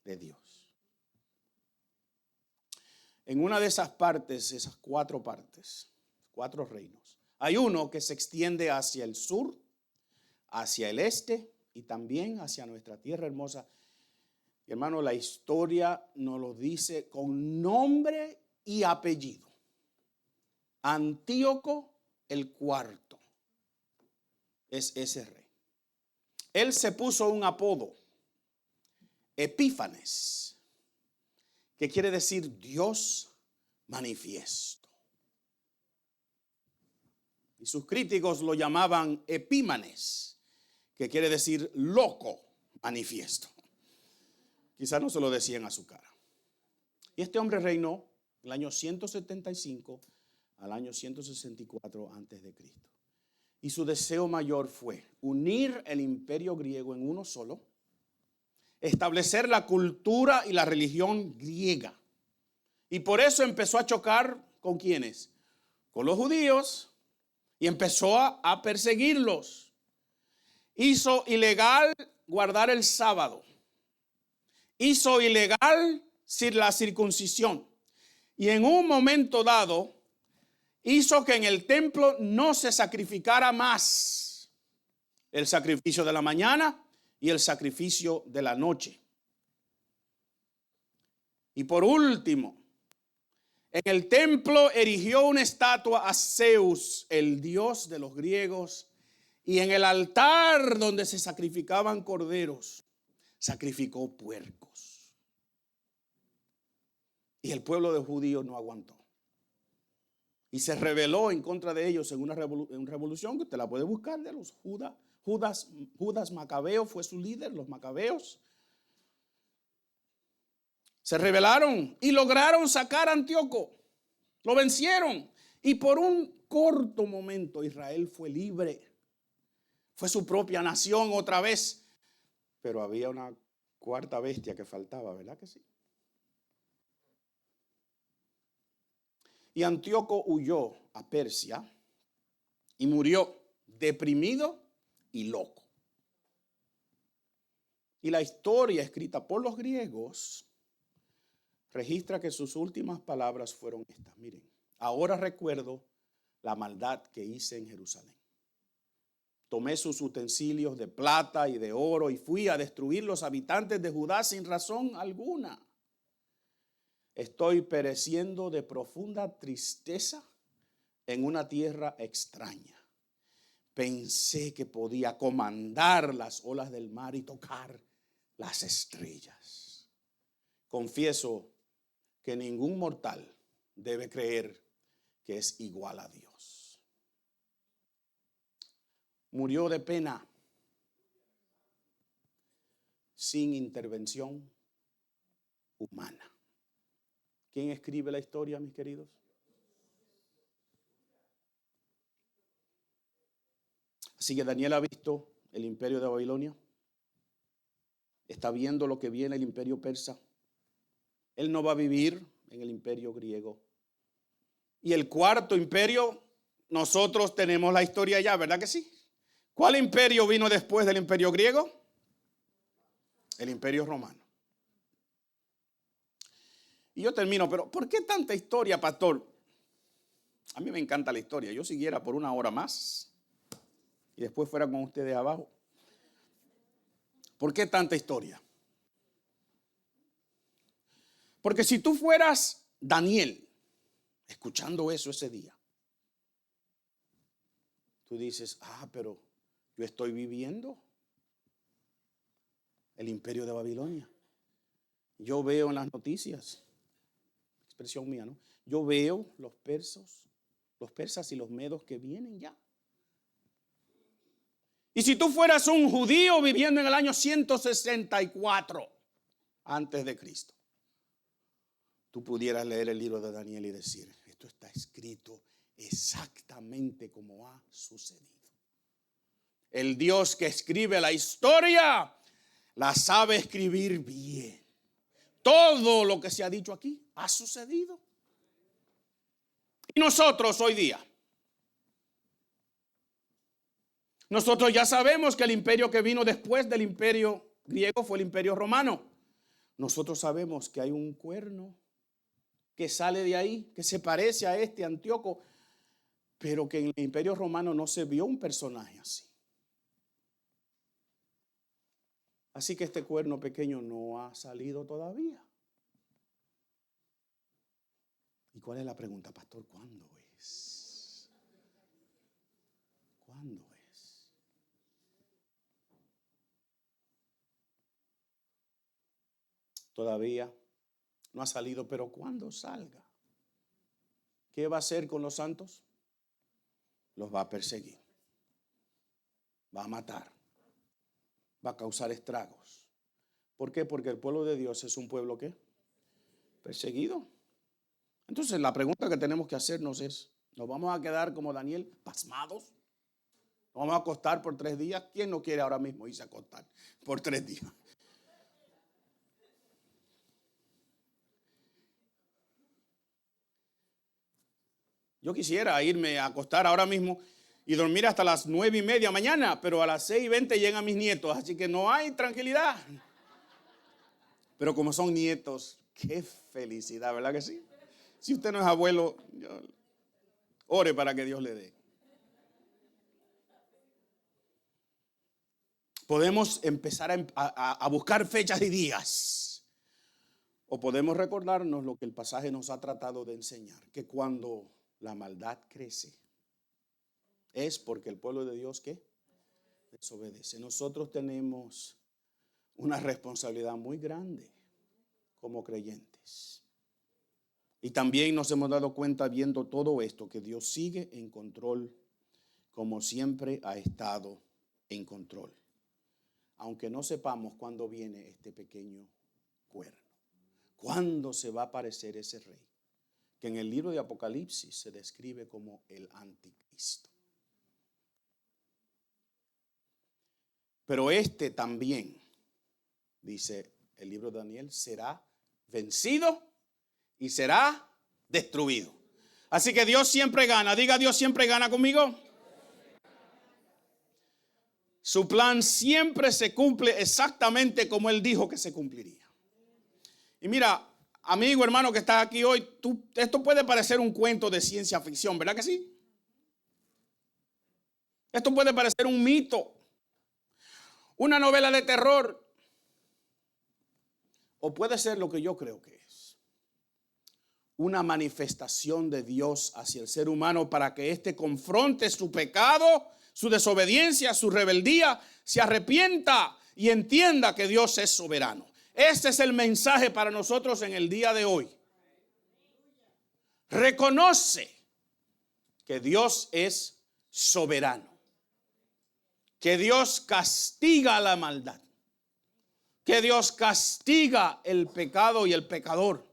S1: de Dios. En una de esas partes, esas 4 partes, 4 reinos, hay uno que se extiende hacia el sur, hacia el este y también hacia nuestra tierra hermosa. Y hermano, la historia nos lo dice con nombre y apellido. Antíoco el cuarto es ese rey. Él se puso un apodo, Epífanes, que quiere decir Dios manifiesto. Y sus críticos lo llamaban Epímanes, que quiere decir loco manifiesto. Quizás no se lo decían a su cara. Y este hombre reinó del año 175 al año 164 antes de Cristo. Y su deseo mayor fue unir el imperio griego en uno solo, establecer la cultura y la religión griega. Y por eso empezó a chocar ¿con quiénes? Con los judíos, y empezó a perseguirlos. Hizo ilegal guardar el sábado. Hizo ilegal la circuncisión. Y en un momento dado hizo que en el templo no se sacrificara más el sacrificio de la mañana y el sacrificio de la noche. Y por último, en el templo erigió una estatua a Zeus, el dios de los griegos, y en el altar donde se sacrificaban corderos, sacrificó puercos. Y el pueblo de judíos no aguantó. Y se rebeló en contra de ellos en una revolución que usted la puede buscar de los Judas Macabeo fue su líder, los macabeos. Se rebelaron y lograron sacar a Antíoco. Lo vencieron. Y por un corto momento Israel fue libre. Fue su propia nación otra vez. Pero había una cuarta bestia que faltaba, ¿verdad que sí? Y Antíoco huyó a Persia y murió deprimido y loco. Y la historia escrita por los griegos registra que sus últimas palabras fueron estas. Miren, ahora recuerdo la maldad que hice en Jerusalén. Tomé sus utensilios de plata y de oro y fui a destruir los habitantes de Judá sin razón alguna. Estoy pereciendo de profunda tristeza en una tierra extraña. Pensé que podía comandar las olas del mar y tocar las estrellas. Confieso que ningún mortal debe creer que es igual a Dios. Murió de pena, sin intervención humana. ¿Quién escribe la historia, mis queridos? Así que Daniel ha visto el imperio de Babilonia. Está viendo lo que viene el imperio persa. Él no va a vivir en el imperio griego. Y el cuarto imperio, nosotros tenemos la historia ya, ¿verdad que sí? ¿Cuál imperio vino después del imperio griego? El imperio romano. Y yo termino, pero ¿por qué tanta historia, pastor? A mí me encanta la historia. Yo siguiera por una hora más y después fuera con ustedes abajo. ¿Por qué tanta historia? Porque si tú fueras Daniel, escuchando eso ese día, tú dices, pero yo estoy viviendo el imperio de Babilonia. Yo veo en las noticias, expresión mía, ¿no? Yo veo los persas y los medos que vienen ya. Y si tú fueras un judío viviendo en el año 164 antes de Cristo, tú pudieras leer el libro de Daniel y decir, esto está escrito exactamente como ha sucedido. El Dios que escribe la historia la sabe escribir bien. Todo lo que se ha dicho aquí ha sucedido. Y nosotros hoy día, nosotros ya sabemos que el imperio que vino después del imperio griego fue el imperio romano. Nosotros sabemos que hay un cuerno que sale de ahí, que se parece a este Antíoco, pero que en el imperio romano no se vio un personaje así. Así que este cuerno pequeño no ha salido todavía. ¿Y cuál es la pregunta, pastor? ¿Cuándo es? ¿Cuándo es? Todavía no ha salido, pero cuando salga, ¿qué va a hacer con los santos? Los va a perseguir, va a matar, va a causar estragos. ¿Por qué? Porque el pueblo de Dios es un pueblo ¿qué? Perseguido. Entonces la pregunta que tenemos que hacernos es, ¿nos vamos a quedar como Daniel, pasmados? ¿Nos vamos a acostar por 3 días? ¿Quién no quiere ahora mismo irse a acostar por 3 días? Yo quisiera irme a acostar ahora mismo y dormir hasta las 9:30 mañana, pero a las 6:20 llegan mis nietos, así que no hay tranquilidad. Pero como son nietos, qué felicidad, ¿verdad que sí? Si usted no es abuelo, ore para que Dios le dé. Podemos empezar a buscar fechas y días. O podemos recordarnos lo que el pasaje nos ha tratado de enseñar, que cuando la maldad crece, es porque el pueblo de Dios ¿qué? Desobedece. Nosotros tenemos una responsabilidad muy grande como creyentes. Y también nos hemos dado cuenta viendo todo esto que Dios sigue en control, como siempre ha estado en control. Aunque no sepamos cuándo viene este pequeño cuerno, cuándo se va a aparecer ese rey, que en el libro de Apocalipsis se describe como el anticristo. Pero este también, dice el libro de Daniel, será vencido y será destruido. Así que Dios siempre gana. Diga, Dios siempre gana conmigo. Su plan siempre se cumple exactamente como Él dijo que se cumpliría. Y mira, amigo, hermano que está aquí hoy, esto puede parecer un cuento de ciencia ficción, ¿verdad que sí? Esto puede parecer un mito, una novela de terror, o puede ser lo que yo creo que es: una manifestación de Dios hacia el ser humano para que éste confronte su pecado, su desobediencia, su rebeldía, se arrepienta y entienda que Dios es soberano. Este es el mensaje para nosotros en el día de hoy. Reconoce que Dios es soberano, que Dios castiga la maldad, que Dios castiga el pecado y el pecador.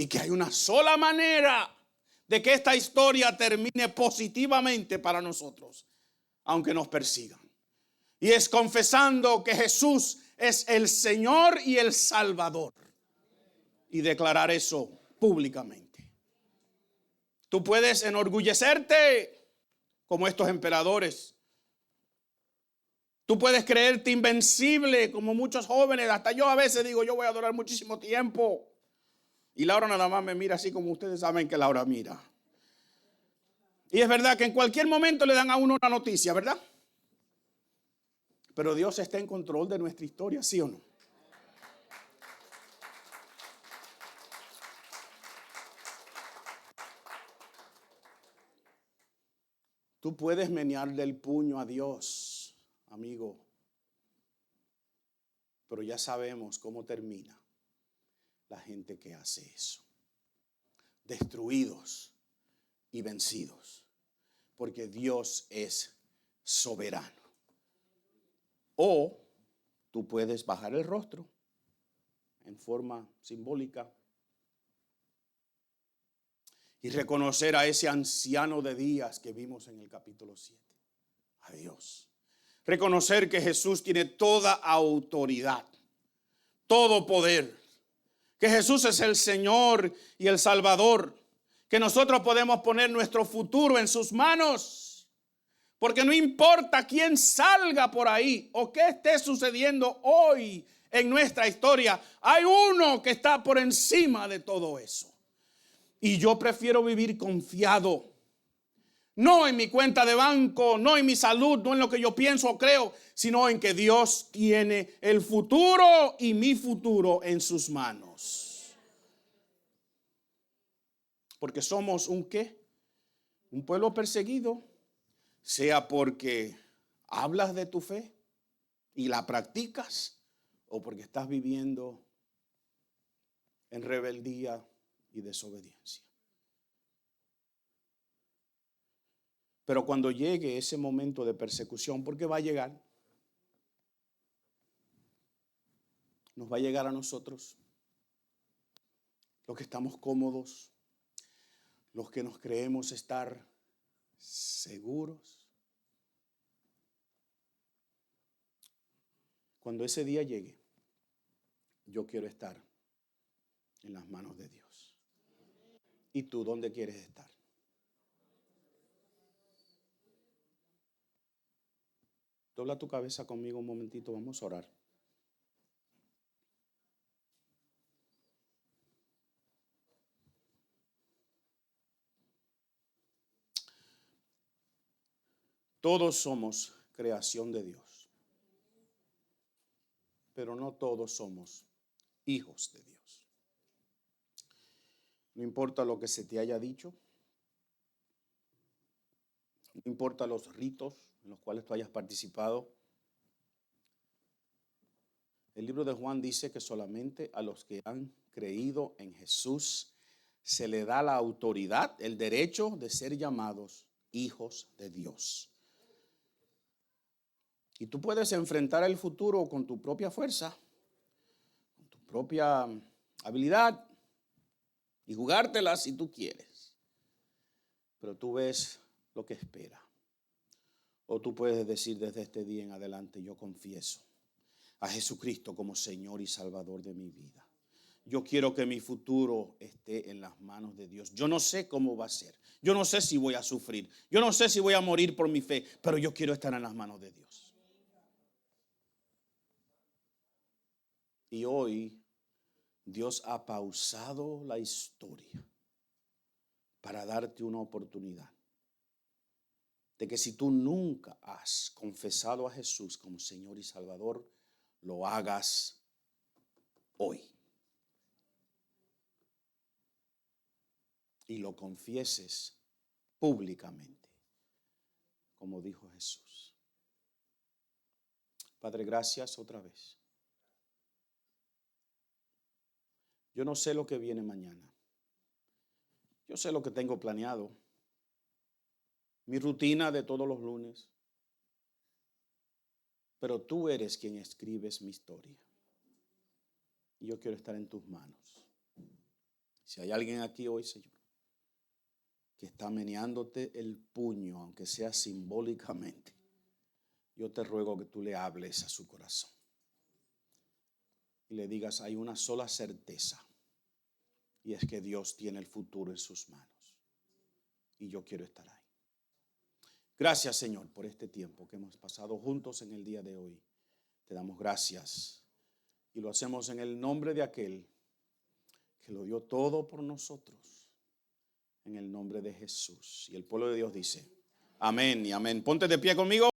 S1: Y que hay una sola manera de que esta historia termine positivamente para nosotros, aunque nos persigan. Y es confesando que Jesús es el Señor y el Salvador. Y declarar eso públicamente. Tú puedes enorgullecerte como estos emperadores. Tú puedes creerte invencible como muchos jóvenes. Hasta yo a veces digo, yo voy a durar muchísimo tiempo. Y Laura nada más me mira así como ustedes saben que Laura mira. Y es verdad que en cualquier momento le dan a uno una noticia, ¿verdad? Pero Dios está en control de nuestra historia, ¿sí o no? Tú puedes menearle el puño a Dios, amigo. Pero ya sabemos cómo termina la gente que hace eso. Destruidos y vencidos. Porque Dios es soberano. O tú puedes bajar el rostro en forma simbólica y reconocer a ese anciano de días que vimos en el capítulo 7. A Dios. Reconocer que Jesús tiene toda autoridad, todo poder. Que Jesús es el Señor y el Salvador. Que nosotros podemos poner nuestro futuro en sus manos. Porque no importa quién salga por ahí o qué esté sucediendo hoy en nuestra historia, hay uno que está por encima de todo eso. Y yo prefiero vivir confiado, no en mi cuenta de banco, no en mi salud, no en lo que yo pienso o creo, sino en que Dios tiene el futuro y mi futuro en sus manos. Porque somos un ¿qué? Un pueblo perseguido, sea porque hablas de tu fe y la practicas, o porque estás viviendo en rebeldía y desobediencia. Pero cuando llegue ese momento de persecución, porque va a llegar, nos va a llegar a nosotros, los que estamos cómodos, los que nos creemos estar seguros. Cuando ese día llegue, yo quiero estar en las manos de Dios. ¿Y tú dónde quieres estar? Dobla tu cabeza conmigo un momentito, vamos a orar. Todos somos creación de Dios, pero no todos somos hijos de Dios. No importa lo que se te haya dicho, no importa los ritos en los cuales tú hayas participado. El libro de Juan dice que solamente a los que han creído en Jesús se le da la autoridad, el derecho de ser llamados hijos de Dios. Y tú puedes enfrentar el futuro con tu propia fuerza, con tu propia habilidad y jugártela si tú quieres. Pero tú ves lo que espera. O tú puedes decir desde este día en adelante, yo confieso a Jesucristo como Señor y Salvador de mi vida. Yo quiero que mi futuro esté en las manos de Dios. Yo no sé cómo va a ser. Yo no sé si voy a sufrir. Yo no sé si voy a morir por mi fe, pero yo quiero estar en las manos de Dios. Y hoy Dios ha pausado la historia para darte una oportunidad de que si tú nunca has confesado a Jesús como Señor y Salvador, lo hagas hoy. Y lo confieses públicamente, como dijo Jesús. Padre, gracias otra vez. Yo no sé lo que viene mañana. Yo sé lo que tengo planeado. Mi rutina de todos los lunes. Pero tú eres quien escribes mi historia. Y yo quiero estar en tus manos. Si hay alguien aquí hoy, Señor, que está meneándote el puño, aunque sea simbólicamente, yo te ruego que tú le hables a su corazón y le digas, hay una sola certeza, y es que Dios tiene el futuro en sus manos y yo quiero estar ahí. Gracias, Señor, por este tiempo que hemos pasado juntos en el día de hoy. Te damos gracias y lo hacemos en el nombre de aquel que lo dio todo por nosotros, en el nombre de Jesús. Y el pueblo de Dios dice, amén y amén. Ponte de pie conmigo.